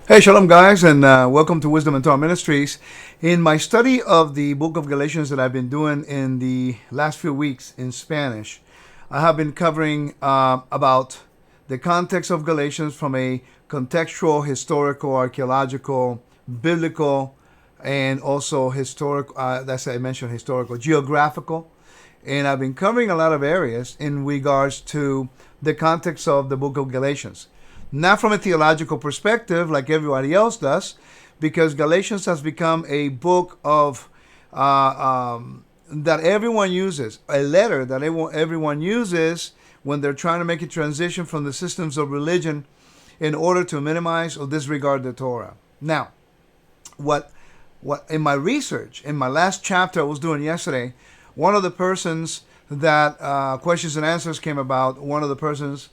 Hey, shalom, guys, and welcome to Wisdom and Torah Ministries. In my study of the book of Galatians that I've been doing in the last few weeks in Spanish, I have been covering about the context of Galatians from a contextual, historical, archaeological, biblical, and also historical, that's I mentioned historical, geographical. And I've been covering a lot of areas in regards to the context of the book of Galatians. Not from a theological perspective like everybody else does, because Galatians has become a book of that everyone uses, a letter that everyone uses when they're trying to make a transition from the systems of religion in order to minimize or disregard the Torah. Now, what in my research, in my last chapter I was doing yesterday, one of the persons that questions and answers came about, one of the persons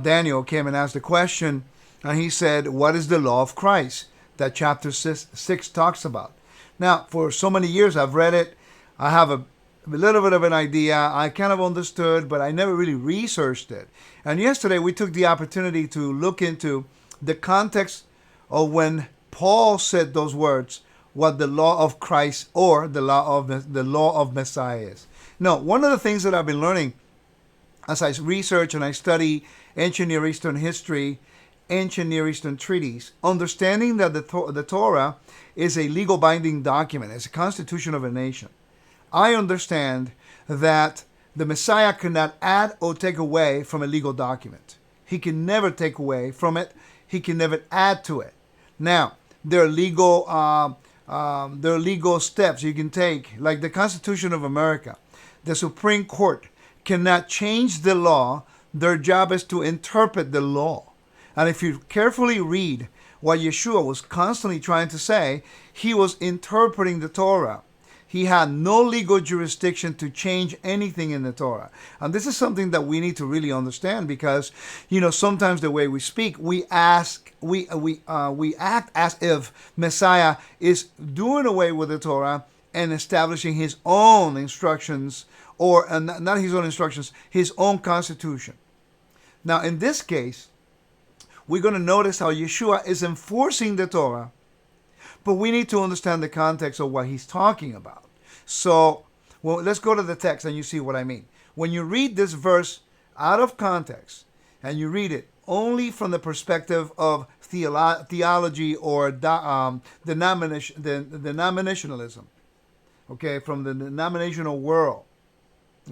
Daniel came and asked a question, and he said, what is the law of Christ that chapter 6 talks about? Now, for so many years I've read it. I have a little bit of an idea. I kind of understood, but I never really researched it. And yesterday we took the opportunity to look into the context of when Paul said those words, what the law of Christ or the law of Messiah is. Now, one of the things that I've been learning as I research and I study ancient Near Eastern history, ancient Near Eastern treaties, understanding that the Torah is a legal binding document, it's a constitution of a nation. I understand that the Messiah cannot add or take away from a legal document. He can never take away from it. He can never add to it. Now, there are legal steps you can take, like the Constitution of America. The Supreme Court cannot change the law. Their job is to interpret the law. And if you carefully read what Yeshua was constantly trying to say, he was interpreting the Torah. He had no legal jurisdiction to change anything in the Torah. And this is something that we need to really understand, because, sometimes the way we speak, we act as if Messiah is doing away with the Torah and establishing his own instructions, or not his own instructions, his own constitution. Now, in this case, we're going to notice how Yeshua is enforcing the Torah, but we need to understand the context of what he's talking about. So, let's go to the text and you see what I mean. When you read this verse out of context, and you read it only from the perspective of theology or denominationalism, okay, from the denominational world,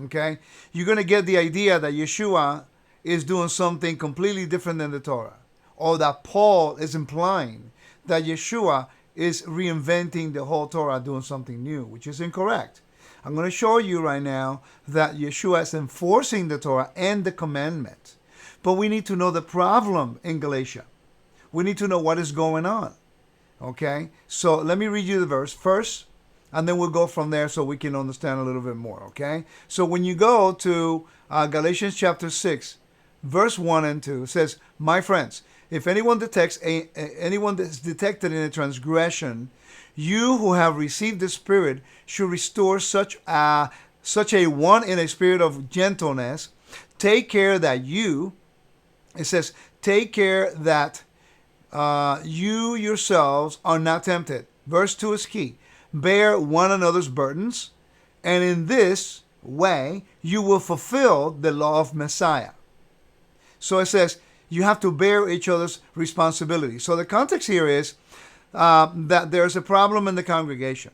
okay, you're going to get the idea that Yeshua is doing something completely different than the Torah, or that Paul is implying that Yeshua is reinventing the whole Torah, doing something new, which is incorrect. I'm going to show you right now that Yeshua is enforcing the Torah and the commandments. But we need to know the problem in Galatia. We need to know what is going on. Okay? So let me read you the verse first, and then we'll go from there so we can understand a little bit more. Okay? So when you go to Galatians chapter 6, verse 1 and 2, it says, my friends, if anyone is detected in a transgression, you who have received the Spirit should restore such a one in a spirit of gentleness. Take care that you yourselves are not tempted. Verse 2 is key. Bear one another's burdens, and in this way you will fulfill the law of Messiah. So it says, you have to bear each other's responsibility. So the context here is that there's a problem in the congregation.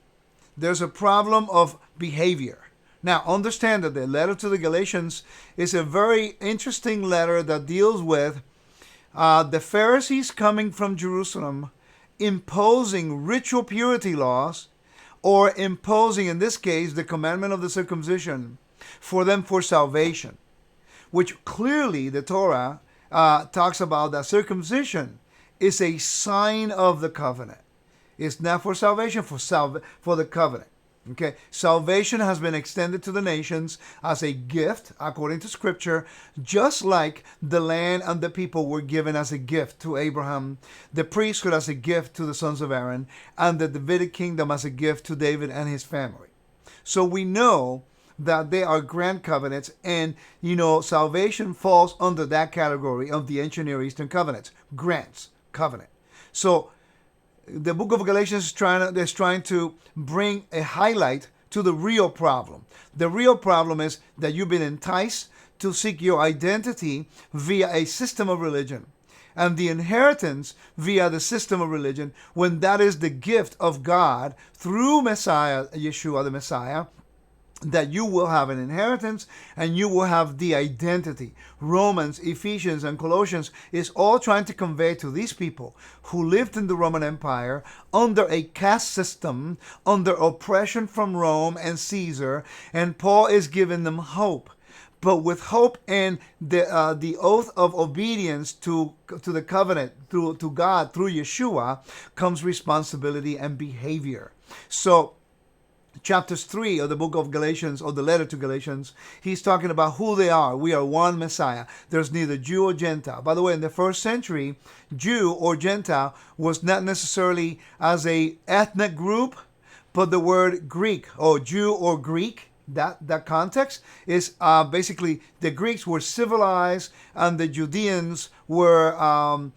There's a problem of behavior. Now, understand that the letter to the Galatians is a very interesting letter that deals with the Pharisees coming from Jerusalem imposing ritual purity laws, or imposing, in this case, the commandment of the circumcision for them for salvation, which clearly the Torah talks about that circumcision is a sign of the covenant. It's not for salvation, for the covenant. Okay, salvation has been extended to the nations as a gift, according to Scripture, just like the land and the people were given as a gift to Abraham, the priesthood as a gift to the sons of Aaron, and the Davidic kingdom as a gift to David and his family. So we know that they are grand covenants, and salvation falls under that category of the ancient Near Eastern covenants, grants, covenant. So the book of Galatians is trying to bring a highlight to the real problem. The real problem is that you've been enticed to seek your identity via a system of religion, and the inheritance via the system of religion, when that is the gift of God through Messiah, Yeshua the Messiah, that you will have an inheritance and you will have the identity. Romans, Ephesians, and Colossians is all trying to convey to these people who lived in the Roman Empire under a caste system, under oppression from Rome and Caesar, and Paul is giving them hope. But with hope and the oath of obedience to the covenant, to God through Yeshua, comes responsibility and behavior. So chapters 3 of the book of Galatians, or the letter to Galatians, he's talking about who they are. We are one Messiah. There's neither Jew or Gentile. By the way, in the first century, Jew or Gentile was not necessarily as a ethnic group, but the word Greek, or Jew or Greek, that context is basically the Greeks were civilized and the Judeans were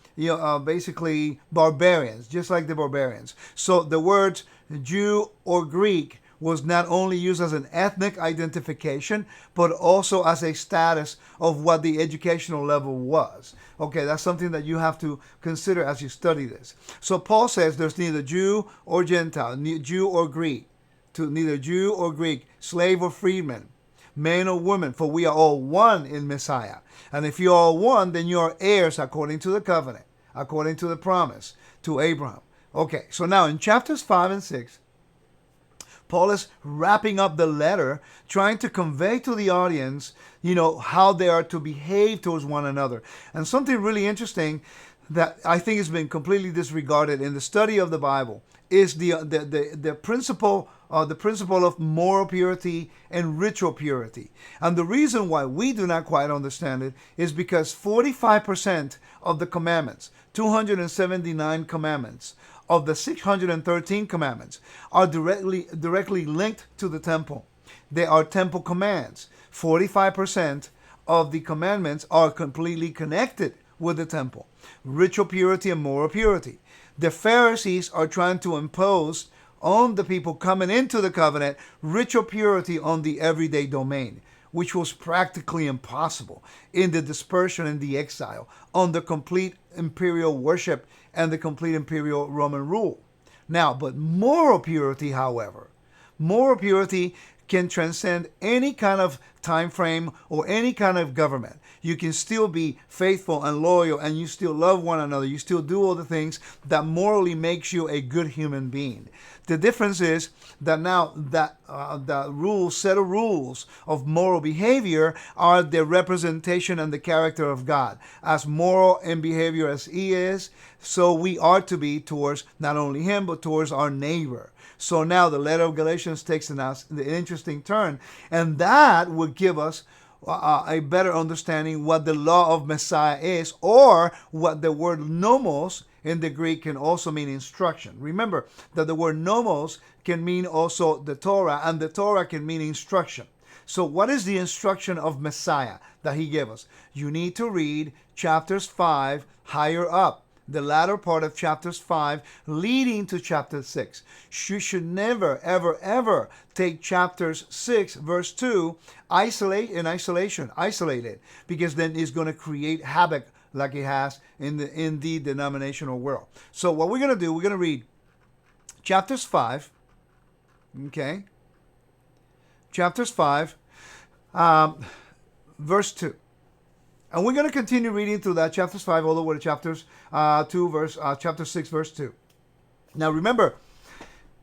basically barbarians, just like the barbarians. So the words Jew or Greek was not only used as an ethnic identification, but also as a status of what the educational level was. Okay, that's something that you have to consider as you study this. So Paul says there's neither Jew or Gentile, Jew or Greek, neither Jew or Greek, slave or freedman, man or woman, for we are all one in Messiah. And if you're all one, then you are heirs according to the covenant, according to the promise to Abraham. Okay, so now in chapters 5 and 6, Paul is wrapping up the letter, trying to convey to the audience, how they are to behave towards one another. And something really interesting that I think has been completely disregarded in the study of the Bible is the principle of moral purity and ritual purity. And the reason why we do not quite understand it is because 45% of the commandments, 279 commandments, of the 613 commandments are directly linked to the temple. They are temple commands. 45% of the commandments are completely connected with the temple. Ritual purity and moral purity. The Pharisees are trying to impose on the people coming into the covenant ritual purity on the everyday domain, which was practically impossible in the dispersion and the exile, under complete imperial worship and the complete imperial Roman rule. Now, but moral purity, however, moral purity can transcend any kind of time frame or any kind of government. You can still be faithful and loyal, and you still love one another. You still do all the things that morally makes you a good human being. The difference is that now that the set of rules of moral behavior are the representation and the character of God. As moral in behavior as He is, so we are to be towards not only Him, but towards our neighbor. So now the letter of Galatians takes an interesting turn, and that would give us a better understanding what the law of Messiah is, or what the word nomos in the Greek can also mean instruction. Remember that the word nomos can mean also the Torah, and the Torah can mean instruction. So what is the instruction of Messiah that He gave us? You need to read chapters 5 higher up, the latter part of chapters 5 leading to chapter 6. You should never, ever, ever take chapters 6, verse 2, isolate it, because then it's going to create havoc like it has in the denominational world. So what we're going to do, we're going to read chapters 5, okay? Chapters 5, verse 2. And we're going to continue reading through that, chapters 5 all the way to chapter 6, verse 2. Now remember,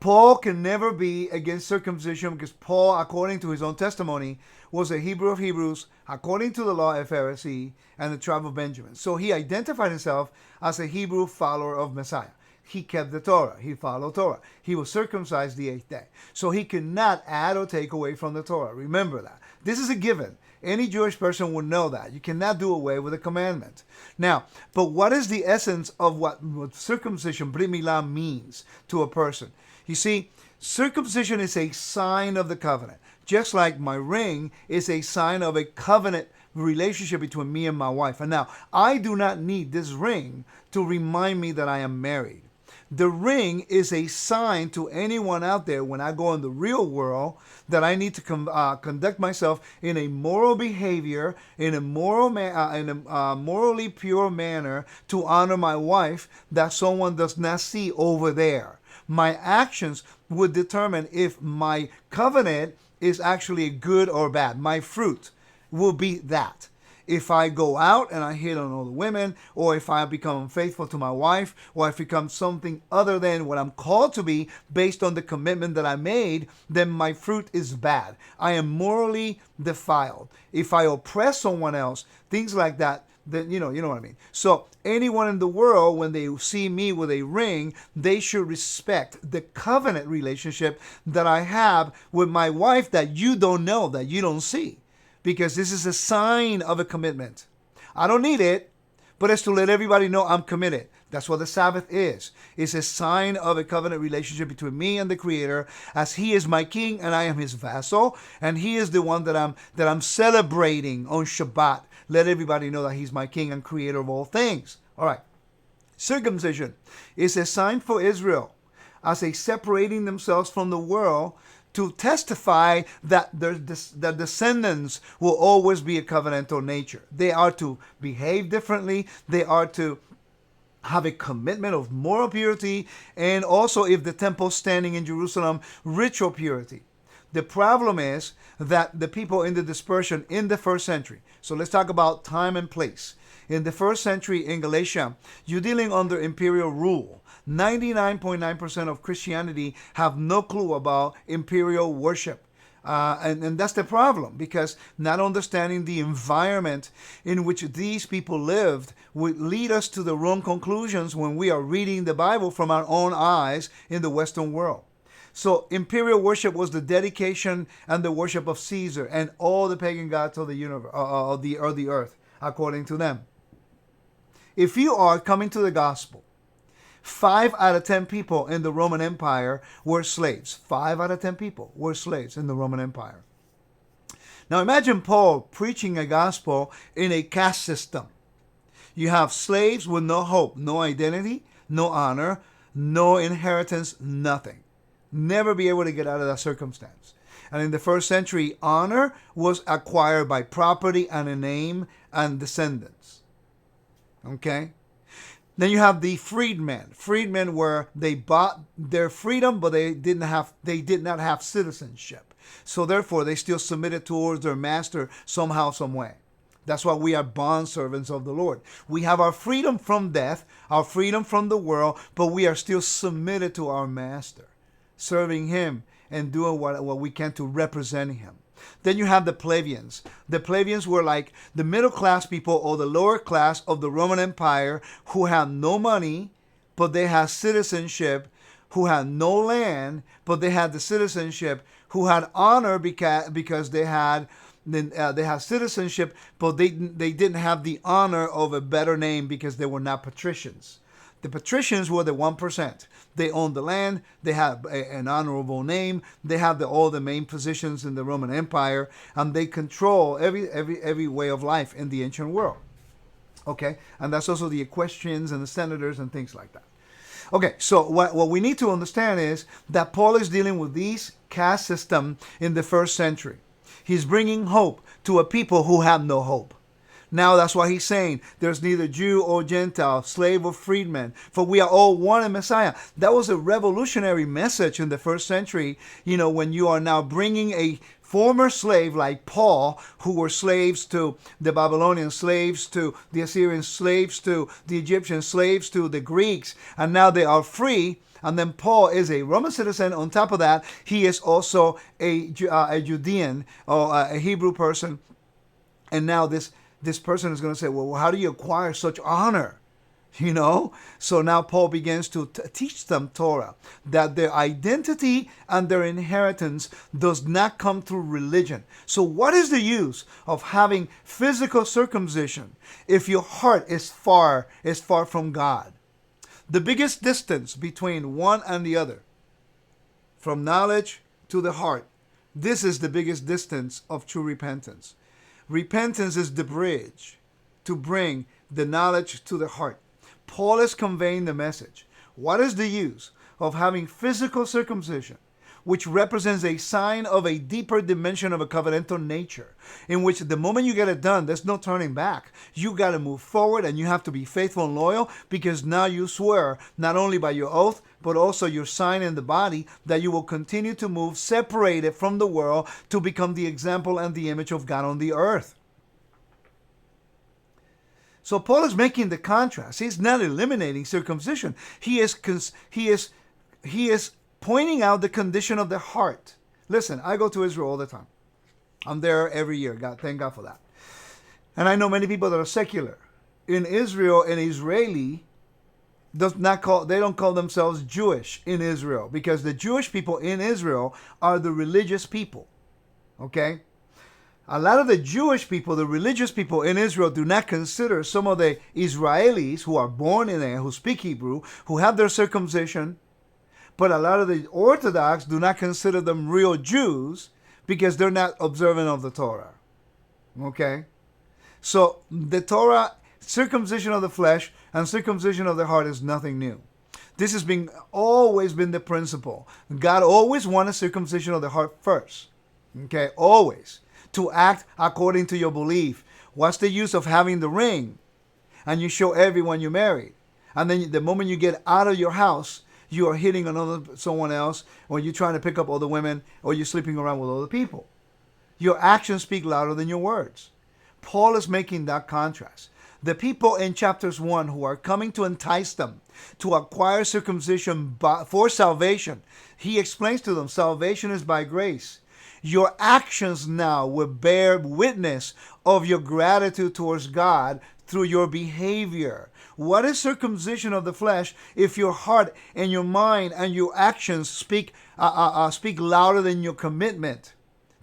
Paul can never be against circumcision, because Paul, according to his own testimony, was a Hebrew of Hebrews, according to the law, a Pharisee, and the tribe of Benjamin. So he identified himself as a Hebrew follower of Messiah. He kept the Torah. He followed Torah. He was circumcised the 8th day. So he cannot add or take away from the Torah. Remember that. This is a given. Any Jewish person would know that. You cannot do away with a commandment. Now, but what is the essence of what circumcision, Brit Milah, means to a person? You see, circumcision is a sign of the covenant. Just like my ring is a sign of a covenant relationship between me and my wife. And now, I do not need this ring to remind me that I am married. The ring is a sign to anyone out there when I go in the real world that I need to conduct myself in a moral behavior, in a morally pure manner to honor my wife that someone does not see over there. My actions would determine if my covenant is actually good or bad. My fruit will be that. If I go out and I hit on all the women, or if I become unfaithful to my wife, or if I become something other than what I'm called to be based on the commitment that I made, then my fruit is bad. I am morally defiled. If I oppress someone else, things like that, then you know what I mean. So anyone in the world, when they see me with a ring, they should respect the covenant relationship that I have with my wife that you don't know, that you don't see. Because this is a sign of a commitment. I don't need it, but it's to let everybody know I'm committed. That's what the Sabbath is. It's a sign of a covenant relationship between me and the Creator, as He is my King and I am His vassal, and He is the one that I'm celebrating on Shabbat. Let everybody know that He's my King and Creator of all things. All right. Circumcision is a sign for Israel as they separating themselves from the world to testify that their descendants will always be a covenantal nature. They are to behave differently. They are to have a commitment of moral purity, and also, if the temple standing in Jerusalem, ritual purity. The problem is that the people in the dispersion in the first century, so let's talk about time and place. In the first century in Galatia, you're dealing under imperial rule. 99.9% of Christianity have no clue about imperial worship. And that's the problem, because not understanding the environment in which these people lived would lead us to the wrong conclusions when we are reading the Bible from our own eyes in the Western world. So imperial worship was the dedication and the worship of Caesar and all the pagan gods of the universe, of the earth, according to them. If you are coming to the gospel, 5 out of 10 people in the Roman Empire were slaves. 5 out of 10 people were slaves in the Roman Empire. Now imagine Paul preaching a gospel in a caste system. You have slaves with no hope, no identity, no honor, no inheritance, nothing. Never be able to get out of that circumstance. And in the first century, honor was acquired by property and a name and descendants. Okay? Then you have the freedmen. Freedmen were, they bought their freedom, but they did not have citizenship. So therefore, they still submitted towards their master somehow, some way. That's why we are bondservants of the Lord. We have our freedom from death, our freedom from the world, but we are still submitted to our master, serving Him and doing what we can to represent Him. Then you have the plebeians. The plebeians were like the middle class people or the lower class of the Roman Empire who had no money, but they had citizenship, who had no land, but they had the citizenship, who had honor because they had citizenship, but they didn't have the honor of a better name because they were not patricians. The patricians were the 1%. They owned the land. They had an honorable name. They had all the main positions in the Roman Empire, and they control every way of life in the ancient world. Okay, and that's also the equestrians and the senators and things like that. Okay, so what we need to understand is that Paul is dealing with these caste system in the first century. He's bringing hope to a people who have no hope. Now that's why he's saying there's neither Jew or Gentile, slave or freedman, for we are all one in Messiah. That was a revolutionary message in the first century, when you are now bringing a former slave like Paul, who were slaves to the Babylonians, slaves to the Assyrians, slaves to the Egyptians, slaves to the Greeks, and now they are free. And then Paul is a Roman citizen. On top of that, he is also a Judean or a Hebrew person. And now this person is going to say, well, how do you acquire such honor? So now Paul begins to teach them Torah, that their identity and their inheritance does not come through religion. So what is the use of having physical circumcision if your heart is far from God? The biggest distance between one and the other, from knowledge to the heart, this is the biggest distance of true repentance. Repentance is the bridge to bring the knowledge to the heart. Paul is conveying the message. What is the use of having physical circumcision, which represents a sign of a deeper dimension of a covenantal nature, in which the moment you get it done, there's no turning back. You got to move forward, and you have to be faithful and loyal, because now you swear not only by your oath, but also your sign in the body, that you will continue to move separated from the world to become the example and the image of God on the earth. So Paul is making the contrast. He's not eliminating circumcision. He is pointing out the condition of the heart. Listen, I go to Israel all the time. I'm there every year. Thank God for that. And I know many people that are secular. In Israel, an Israeli they don't call themselves Jewish in Israel, because the Jewish people in Israel are the religious people. Okay? A lot of the Jewish people, the religious people in Israel, do not consider some of the Israelis who are born in there, who speak Hebrew, who have their circumcision. But a lot of the Orthodox do not consider them real Jews because they're not observant of the Torah. Okay? So the Torah, circumcision of the flesh and circumcision of the heart, is nothing new. This has always been the principle. God always wanted circumcision of the heart first. Okay? Always. To act according to your belief. What's the use of having the ring and you show everyone you married, and then the moment you get out of your house, you are hitting someone else, or you're trying to pick up other women, or you're sleeping around with other people? Your actions speak louder than your words. Paul is making that contrast. The people in chapters 1 who are coming to entice them to acquire circumcision for salvation, he explains to them, salvation is by grace. Your actions now will bear witness of your gratitude towards God through your behavior. What is circumcision of the flesh if your heart and your mind and your actions speak louder than your commitment,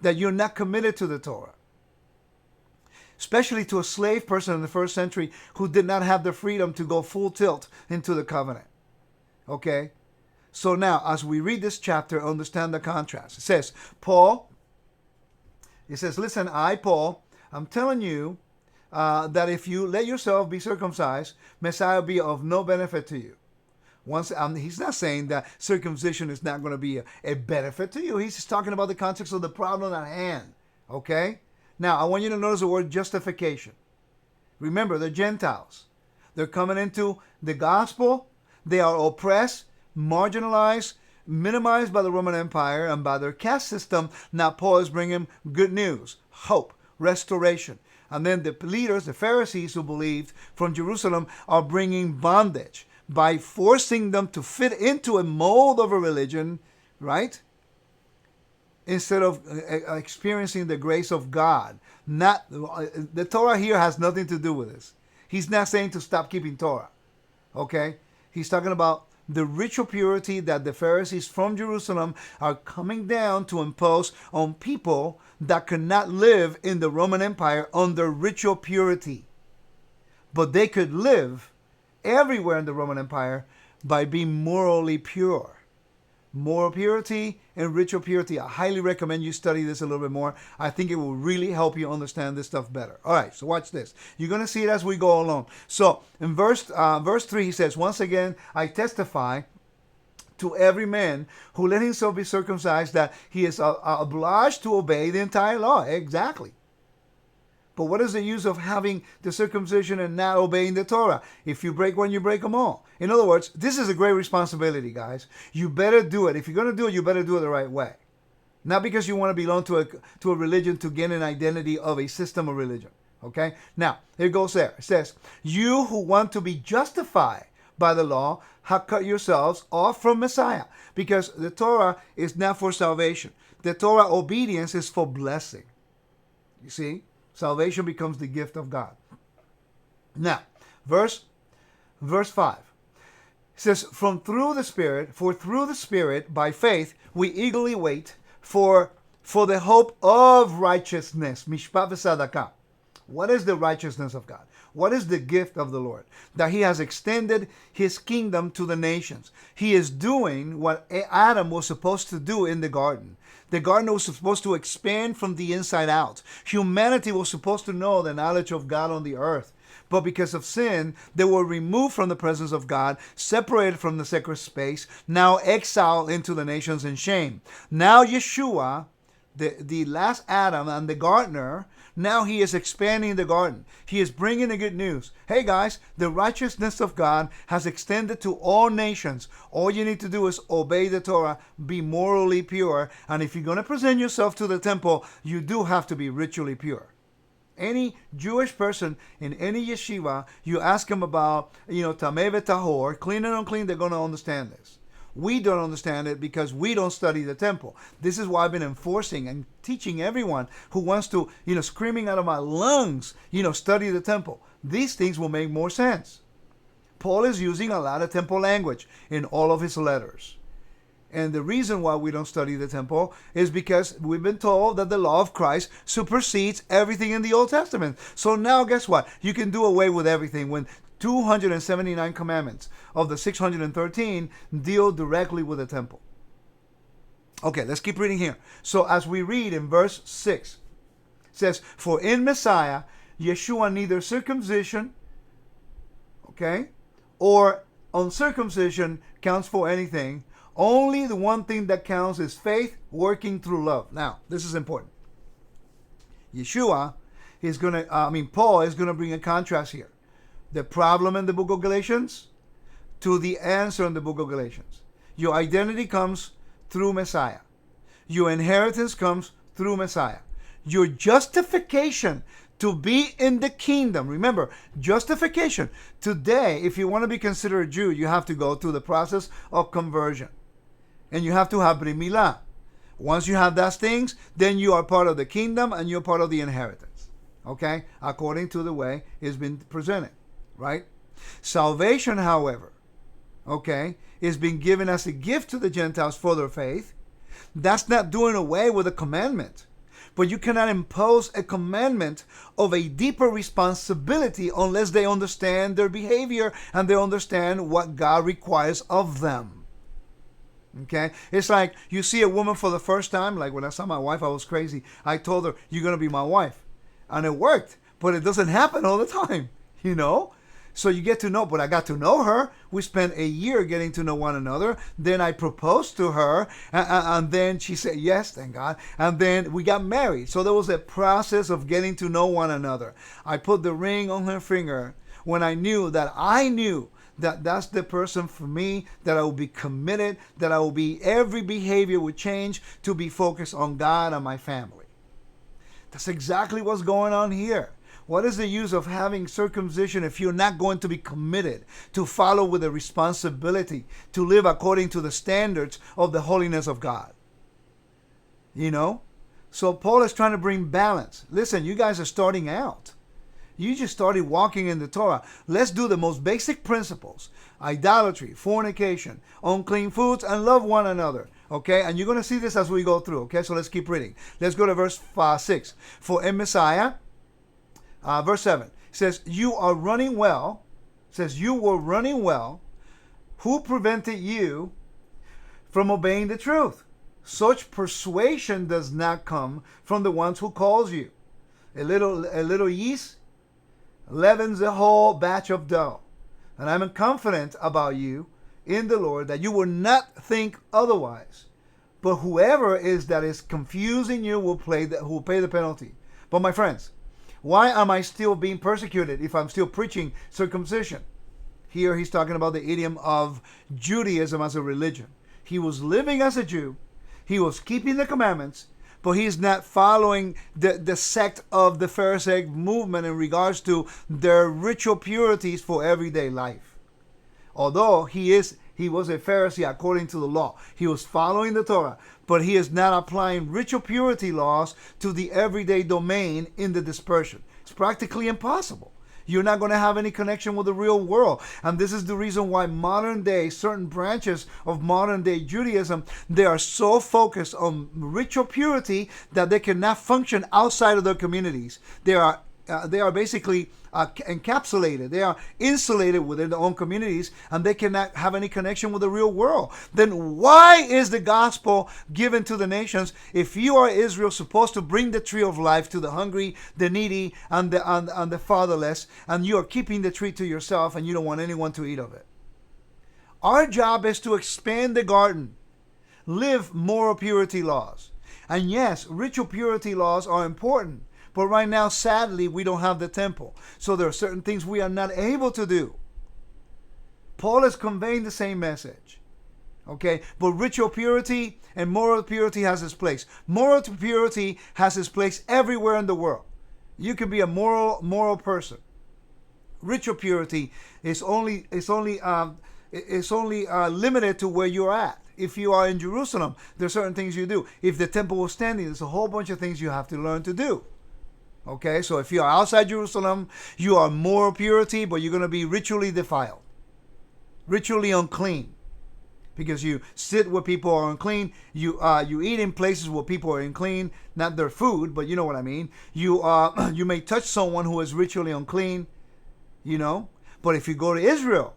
that you're not committed to the Torah? Especially to a slave person in the first century who did not have the freedom to go full tilt into the covenant. Okay? So now, as we read this chapter, understand the contrast. It says, listen, Paul, I'm telling you that if you let yourself be circumcised, Messiah will be of no benefit to you. He's not saying that circumcision is not going to be a benefit to you. He's just talking about the context of the problem at hand. Okay? Now, I want you to notice the word justification. Remember, they're Gentiles. They're coming into the gospel. They are oppressed, marginalized, minimized by the Roman Empire and by their caste system. Now Paul is bringing good news, hope, restoration. And then the leaders, the Pharisees who believed from Jerusalem, are bringing bondage by forcing them to fit into a mold of a religion, right? Instead of experiencing the grace of God. The Torah here has nothing to do with this. He's not saying to stop keeping Torah. Okay? He's talking about the ritual purity that the Pharisees from Jerusalem are coming down to impose on people that could not live in the Roman Empire under ritual purity. But they could live everywhere in the Roman Empire by being morally pure. Moral purity and ritual purity. I highly recommend you study this a little bit more. I think it will really help you understand this stuff better. All right, so watch this. You're going to see it as we go along. So in verse 3, he says, once again, I testify to every man who let himself be circumcised that he is obliged to obey the entire law. Exactly. But what is the use of having the circumcision and not obeying the Torah? If you break one, you break them all. In other words, this is a great responsibility, guys. You better do it. If you're going to do it, you better do it the right way. Not because you want to belong to a religion to gain an identity of a system of religion. Okay? Now, here goes there. It says, you who want to be justified by the law have cut yourselves off from Messiah. Because the Torah is not for salvation. The Torah obedience is for blessing. You see? Salvation becomes the gift of God. Now, verse 5. It says, for through the Spirit, by faith, we eagerly wait for the hope of righteousness. Mishpat v'sadakah. What is the righteousness of God? What is the gift of the Lord? That he has extended his kingdom to the nations. He is doing what Adam was supposed to do in the garden. The garden was supposed to expand from the inside out. Humanity was supposed to know the knowledge of God on the earth. But because of sin, they were removed from the presence of God, separated from the sacred space, now exiled into the nations in shame. Now Yeshua, the last Adam and the gardener, now he is expanding the garden. He is bringing the good news. Hey guys, the righteousness of God has extended to all nations. All you need to do is obey the Torah, be morally pure. And if you're going to present yourself to the temple, you do have to be ritually pure. Any Jewish person in any yeshiva, you ask them about, tameh v'tahor, clean and unclean, they're going to understand this. We don't understand it because we don't study the temple. This is why I've been enforcing and teaching everyone who wants to, screaming out of my lungs, study the temple. These things will make more sense. Paul is using a lot of temple language in all of his letters. And the reason why we don't study the temple is because we've been told that the law of Christ supersedes everything in the Old Testament. So now guess what? You can do away with everything when 279 commandments of the 613 deal directly with the temple. Okay, let's keep reading here. So as we read in verse 6, it says, "For in Messiah, Yeshua, neither circumcision, or uncircumcision counts for anything. Only the one thing that counts is faith working through love." Now, this is important. Paul is going to bring a contrast here. The problem in the book of Galatians to the answer in the book of Galatians. Your identity comes through Messiah. Your inheritance comes through Messiah. Your justification to be in the kingdom. Remember, justification. Today, if you want to be considered a Jew, you have to go through the process of conversion. And you have to have Brit Milah. Once you have those things, then you are part of the kingdom and you're part of the inheritance. Okay? According to the way it's been presented. Right? Salvation, however, is being given as a gift to the Gentiles for their faith. That's not doing away with a commandment. But you cannot impose a commandment of a deeper responsibility unless they understand their behavior and they understand what God requires of them. Okay? It's like you see a woman for the first time. Like when I saw my wife, I was crazy. I told her, "You're going to be my wife." And it worked. But it doesn't happen all the time. So you get to know, but I got to know her. We spent a year getting to know one another. Then I proposed to her, and then she said yes, thank God. And then we got married. So there was a process of getting to know one another. I put the ring on her finger when I knew that that's the person for me, that I will be committed, that I will be, every behavior would change to be focused on God and my family. That's exactly what's going on here. What is the use of having circumcision if you're not going to be committed to follow with a responsibility to live according to the standards of the holiness of God? So Paul is trying to bring balance. Listen, you guys are starting out. You just started walking in the Torah. Let's do the most basic principles. Idolatry, fornication, unclean foods, and love one another. Okay, and you're going to see this as we go through. Okay, so let's keep reading. Let's go to verse 6. "For in Messiah," verse 7, it says, "You are running well." It says, "You were running well. Who prevented you from obeying the truth? Such persuasion does not come from the ones who calls you. A little yeast leavens the whole batch of dough. And I'm confident about you in the Lord that you will not think otherwise. But whoever is that is confusing you will pay the penalty." But my friends, why am I still being persecuted if I'm still preaching circumcision? Here he's talking about the idiom of Judaism as a religion. He was living as a Jew. He was keeping the commandments, but he's not following the sect of the Pharisaic movement in regards to their ritual purities for everyday life. Although he was a Pharisee according to the law. He was following the Torah, but he is not applying ritual purity laws to the everyday domain in the dispersion. It's practically impossible. You're not going to have any connection with the real world. And this is the reason why certain branches of modern day Judaism, they are so focused on ritual purity that they cannot function outside of their communities. They are basically encapsulated. They are insulated within their own communities, and they cannot have any connection with the real world. Then why is the gospel given to the nations if you are Israel supposed to bring the tree of life to the hungry, the needy, and the fatherless, and you are keeping the tree to yourself and you don't want anyone to eat of it? Our job is to expand the garden, live moral purity laws. And yes, ritual purity laws are important. But right now, sadly, we don't have the temple. So there are certain things we are not able to do. Paul is conveying the same message. Okay? But ritual purity and moral purity has its place. Moral purity has its place everywhere in the world. You can be a moral person. Ritual purity is only limited to where you're at. If you are in Jerusalem, there are certain things you do. If the temple was standing, there's a whole bunch of things you have to learn to do. Okay, so if you are outside Jerusalem, you are moral purity, but you're going to be ritually defiled, ritually unclean, because you sit where people are unclean. You eat in places where people are unclean, not their food, but you know what I mean. You may touch someone who is ritually unclean, you know. But if you go to Israel,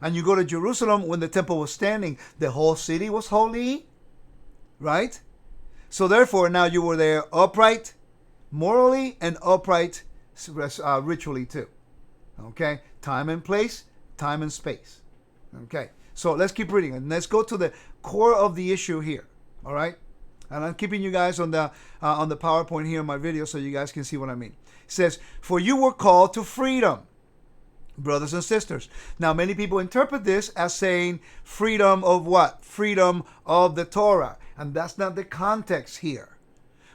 and you go to Jerusalem when the temple was standing, the whole city was holy, right? So therefore, now you were there upright, morally, and upright ritually too. Okay? Time and place, time and space. Okay? So let's keep reading. And let's go to the core of the issue here. All right? And I'm keeping you guys on the PowerPoint here in my video so you guys can see what I mean. It says, for you were called to freedom, brothers and sisters. Now, many people interpret this as saying freedom of what? Freedom of the Torah. And that's not the context here.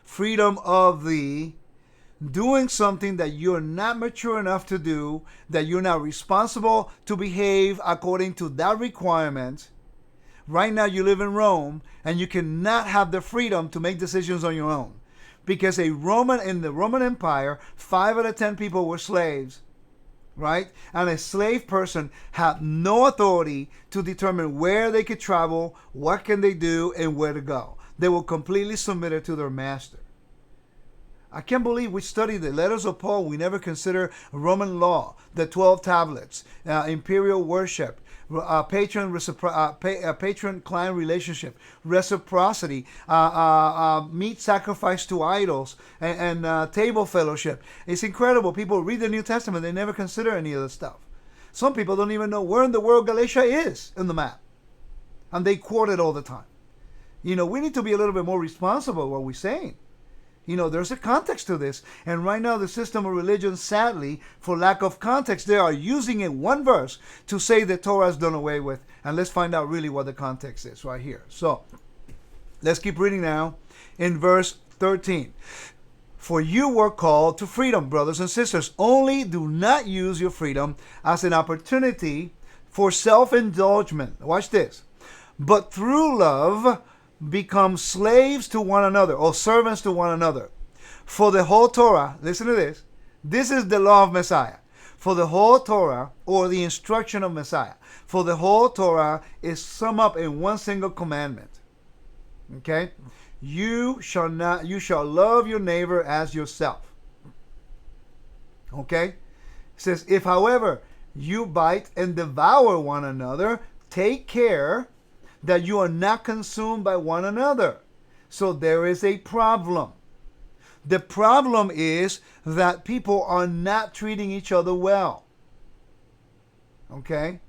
Freedom of the doing something that you're not mature enough to do, that you're not responsible to behave according to that requirement. Right now you live in Rome and you cannot have the freedom to make decisions on your own. Because in the Roman Empire, 5 out of 10 people were slaves. Right? And a slave person had no authority to determine where they could travel, what can they do, and where to go. They were completely submitted to their master. I can't believe we study the letters of Paul. We never consider Roman law, the 12 tablets, imperial worship, patron-client relationship, reciprocity, meat sacrifice to idols, and table fellowship. It's incredible. People read the New Testament. They never consider any of this stuff. Some people don't even know where in the world Galatia is in the map. And they quote it all the time. You know, we need to be a little bit more responsible with what we're saying. You know, there's a context to this. And right now, the system of religion, sadly, for lack of context, they are using in one verse to say that Torah is done away with. And let's find out really what the context is right here. So, let's keep reading now in verse 13. For you were called to freedom, brothers and sisters. Only do not use your freedom as an opportunity for self-indulgence. Watch this. But through love, become slaves to one another, or servants to one another. For the whole Torah, listen to this, this is the law of Messiah. For the whole Torah, or the instruction of Messiah, for the whole Torah is summed up in one single commandment. Okay? You shall love your neighbor as yourself. Okay? It says, if however you bite and devour one another, take care that you are not consumed by one another. So there is a problem. The problem is that people are not treating each other well. Okay?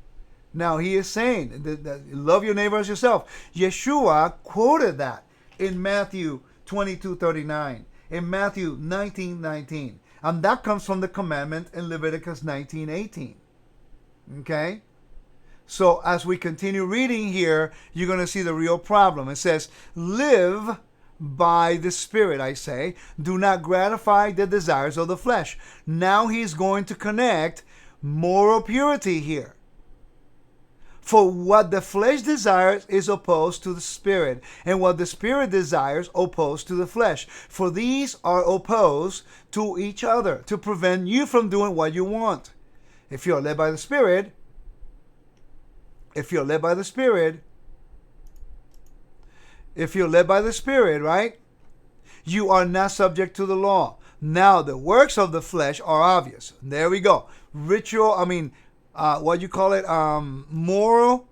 Now he is saying that love your neighbor as yourself. Yeshua quoted that in Matthew 22:39, in Matthew 19:19. And that comes from the commandment in Leviticus 19:18. Okay? So as we continue reading here, you're going to see the real problem. It says, live by the Spirit, I say. Do not gratify the desires of the flesh. Now he's going to connect moral purity here. For what the flesh desires is opposed to the Spirit, and what the Spirit desires opposed to the flesh. For these are opposed to each other to prevent you from doing what you want. If you're led by the Spirit, right, you are not subject to the law. Now, the works of the flesh are obvious. There we go. Moral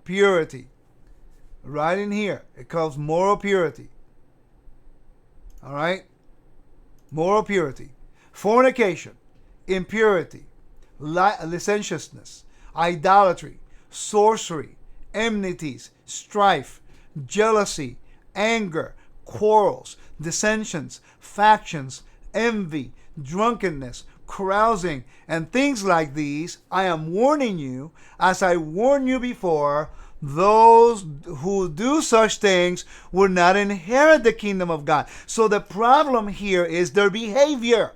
purity. Right in here. It calls moral purity. All right? Moral purity. Fornication, impurity, licentiousness, idolatry, sorcery, enmities, strife, jealousy, anger, quarrels, dissensions, factions, envy, drunkenness, carousing, and things like these. I am warning you, as I warned you before, those who do such things will not inherit the kingdom of God. So the problem here is their behavior.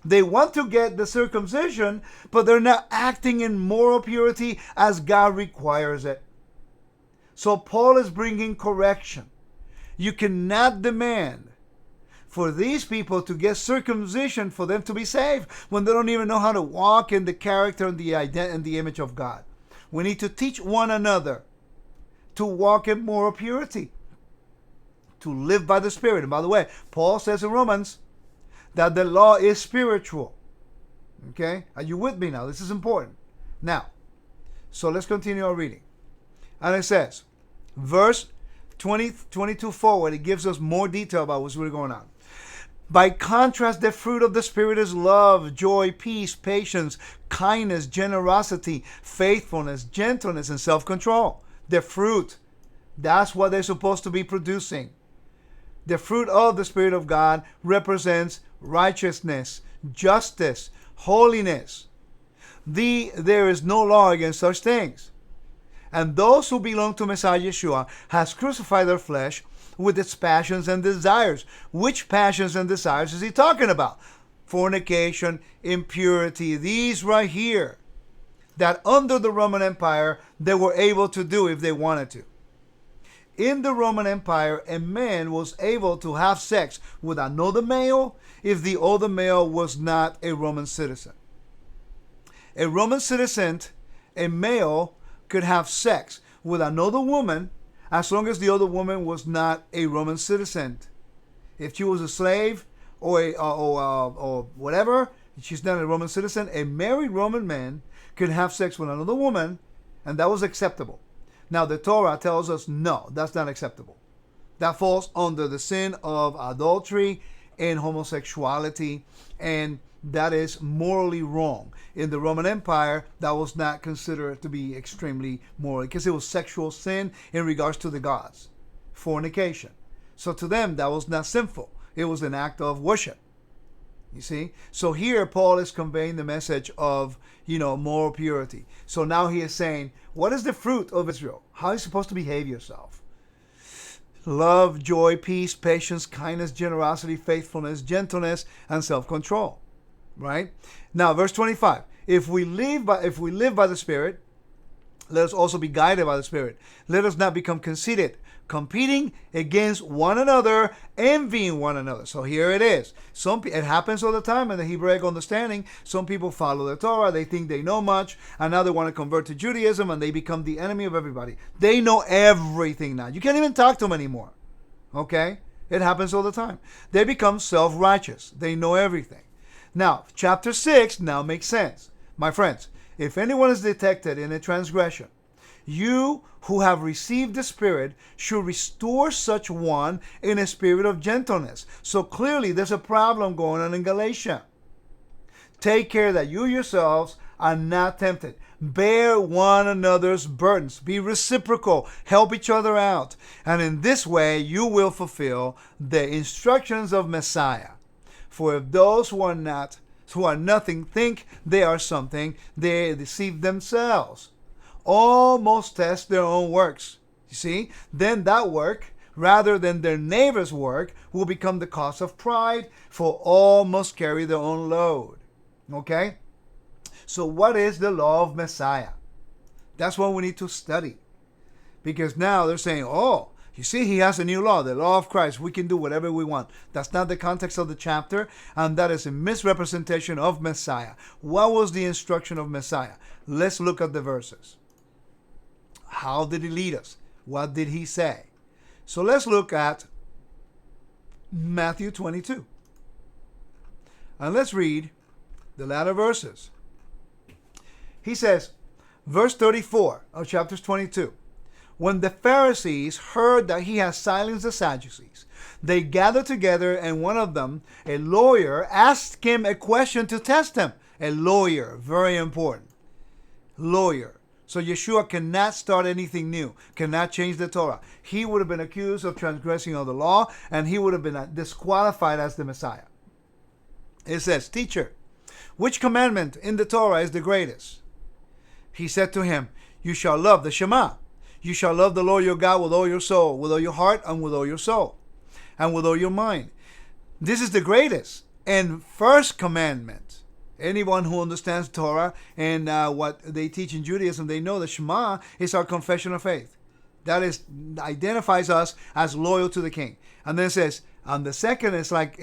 They want to get the circumcision, but they're not acting in moral purity as God requires it. So Paul is bringing correction. You cannot demand for these people to get circumcision for them to be saved when they don't even know how to walk in the character and the identity and the image of God. We need to teach one another to walk in moral purity, to live by the Spirit. And by the way, Paul says in Romans that the law is spiritual. Okay? Are you with me now? This is important. Now, so let's continue our reading. And it says, verse 22 forward, it gives us more detail about what's really going on. By contrast, the fruit of the Spirit is love, joy, peace, patience, kindness, generosity, faithfulness, gentleness, and self-control. The fruit, that's what they're supposed to be producing. The fruit of the Spirit of God represents righteousness, justice, holiness. There is no law against such things. And those who belong to Messiah Yeshua has crucified their flesh with its passions and desires. Which passions and desires is he talking about? Fornication, impurity, these right here, that under the Roman Empire they were able to do if they wanted to. In the Roman Empire, a man was able to have sex with another male if the other male was not a Roman citizen. A Roman citizen, a male, could have sex with another woman as long as the other woman was not a Roman citizen. If she was a slave or whatever, she's not a Roman citizen, a married Roman man could have sex with another woman, and that was acceptable. Now, the Torah tells us, no, that's not acceptable. That falls under the sin of adultery and homosexuality, and that is morally wrong. In the Roman Empire, that was not considered to be extremely moral because it was sexual sin in regards to the gods, fornication. So to them, that was not sinful. It was an act of worship. You see? So here, Paul is conveying the message of, moral purity. So now he is saying, what is the fruit of Israel? How are you supposed to behave yourself? Love, joy, peace, patience, kindness, generosity, faithfulness, gentleness, and self-control. Right? Now, verse 25. If we live by the Spirit, let us also be guided by the Spirit. Let us not become conceited, competing against one another, envying one another. So here it is. It happens all the time in the Hebraic understanding. Some people follow the Torah, they think they know much, and now they want to convert to Judaism, and they become the enemy of everybody. They know everything now. You can't even talk to them anymore. Okay? It happens all the time. They become self-righteous. They know everything. Now, chapter 6 now makes sense. My friends, if anyone is detected in a transgression, you who have received the Spirit should restore such one in a spirit of gentleness. So clearly there's a problem going on in Galatia. Take care that you yourselves are not tempted. Bear one another's burdens. Be reciprocal. Help each other out. And in this way you will fulfill the instructions of Messiah. For if those who are nothing think they are something, they deceive themselves. All must test their own works. You see? Then that work, rather than their neighbor's work, will become the cause of pride, for all must carry their own load. Okay? So what is the law of Messiah? That's what we need to study. Because now they're saying, you see, he has a new law, the law of Christ. We can do whatever we want. That's not the context of the chapter, and that is a misrepresentation of Messiah. What was the instruction of Messiah? Let's look at the verses. How did he lead us? What did he say? So let's look at Matthew 22. And let's read the latter verses. He says, verse 34 of chapter 22. When the Pharisees heard that he had silenced the Sadducees, they gathered together, and one of them, a lawyer, asked him a question to test him. A lawyer, very important. Lawyer. So Yeshua cannot start anything new, cannot change the Torah. He would have been accused of transgressing of the law, and he would have been disqualified as the Messiah. It says, Teacher, which commandment in the Torah is the greatest? He said to him, You shall love the Shema. You shall love the Lord your God with all your soul, with all your heart, and with all your soul, and with all your mind. This is the greatest and first commandment. Anyone who understands Torah and what they teach in Judaism, they know the Shema is our confession of faith. That is identifies us as loyal to the King. And then it says, and the second is like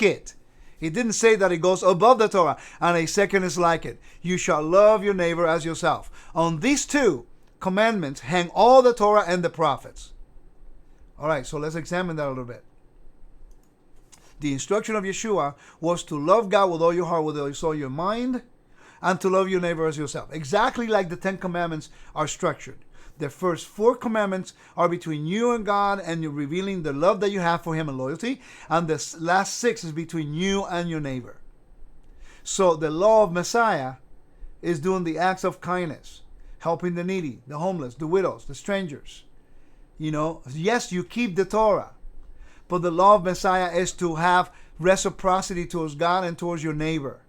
it. He didn't say that it goes above the Torah. And a second is like it. You shall love your neighbor as yourself. On these two commandments hang all the Torah and the prophets. All right, so let's examine that a little bit. The instruction of Yeshua was to love God with all your heart, with all your soul, your mind, and to love your neighbor as yourself. Exactly like the 10 commandments are structured. The first 4 commandments are between you and God, and you're revealing the love that you have for him and loyalty. And the last 6 is between you and your neighbor. So the law of Messiah is doing the acts of kindness, helping the needy, the homeless, the widows, the strangers. You know, yes, you keep the Torah, but the law of Messiah is to have reciprocity towards God and towards your neighbor,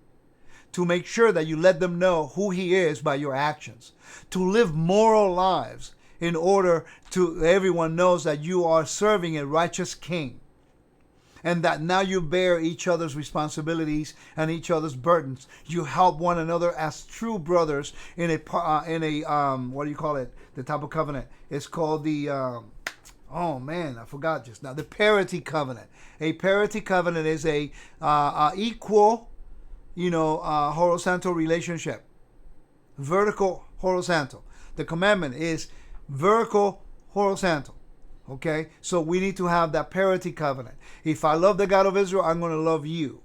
to make sure that you let them know who he is by your actions, to live moral lives in order to everyone knows that you are serving a righteous king, and that now you bear each other's responsibilities and each other's burdens. You help one another as true brothers in a what do you call it? The type of covenant. It's called the oh man, I forgot just now. The parity covenant. A parity covenant is a equal, horizontal relationship. Vertical, horizontal. The commandment is vertical, horizontal. Okay? So we need to have that parity covenant. If I love the God of Israel, I'm going to love you.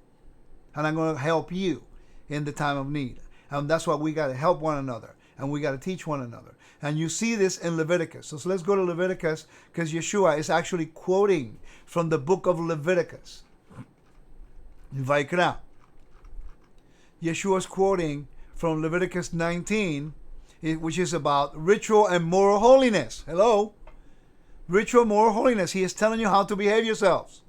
And I'm going to help you in the time of need. And that's why we got to help one another. And we got to teach one another. And you see this in Leviticus. So let's go to Leviticus, because Yeshua is actually quoting from the book of Leviticus. Vayikra. Yeshua is quoting from Leviticus 19, which is about ritual and moral holiness. Hello? Ritual, moral holiness. He is telling you how to behave yourselves.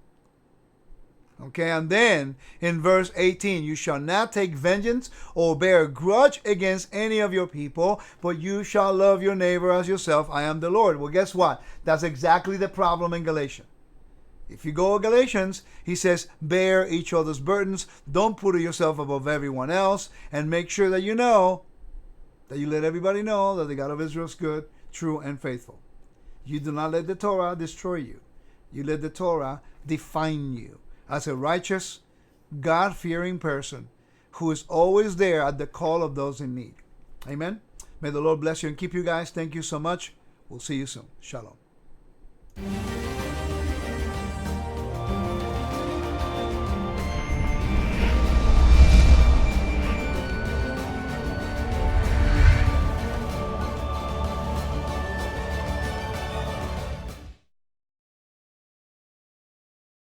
Okay, and then in verse 18, you shall not take vengeance or bear a grudge against any of your people, but you shall love your neighbor as yourself. I am the Lord. Well, guess what? That's exactly the problem in Galatians. If you go to Galatians, he says, bear each other's burdens. Don't put yourself above everyone else, and make sure that you know, that you let everybody know that the God of Israel is good, true, and faithful. You do not let the Torah destroy you. You let the Torah define you as a righteous, God-fearing person who is always there at the call of those in need. Amen. May the Lord bless you and keep you guys. Thank you so much. We'll see you soon. Shalom.